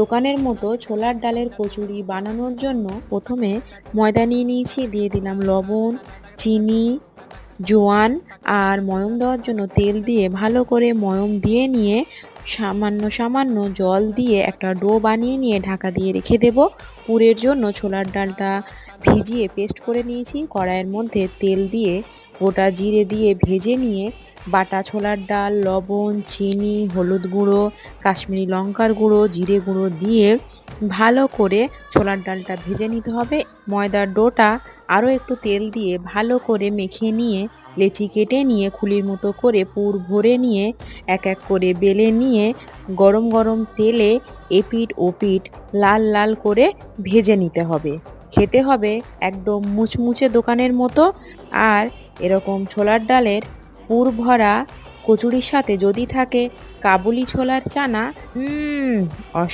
দোকানের মতো ছোলার ডালের কচুরি বানানোর জন্য প্রথমে ময়দা নিয়ে নিয়েছি, দিয়ে দিলাম লবণ, চিনি, জোয়ান আর ময়ম দেওয়ার জন্য তেল দিয়ে ভালো করে ময়ম দিয়ে নিয়ে সামান্য সামান্য জল দিয়ে একটা ডো বানিয়ে নিয়ে ঢাকা দিয়ে রেখে দেব। পুরের জন্য ছোলার ডালটা ভিজিয়ে পেস্ট করে নিয়েছি। কড়াইয়ের মধ্যে তেল দিয়ে গোটা জিরে দিয়ে ভেজে নিয়ে বাটা ছোলার ডাল, লবণ, চিনি, হলুদ গুঁড়ো, কাশ্মীরি লঙ্কার গুঁড়ো, জিরে গুঁড়ো দিয়ে ভালো করে ছোলার ডালটা ভেজে নিতে হবে। ময়দার ডোটা আরও একটু তেল দিয়ে ভালো করে মেখে নিয়ে লেচি কেটে নিয়ে খুলির মতো করে পুর ভরে নিয়ে এক এক করে বেলে নিয়ে গরম গরম তেলে এপিঠ ওপিঠ লাল লাল করে ভেজে নিতে হবে। খেতে হবে একদম মুচমুচে দোকানের মতো। আর এরকম ছোলার ডালের পুর ভরা কচুরির সাথে যদি থাকে কাবুলি ছোলার চানা, অসাধারণ।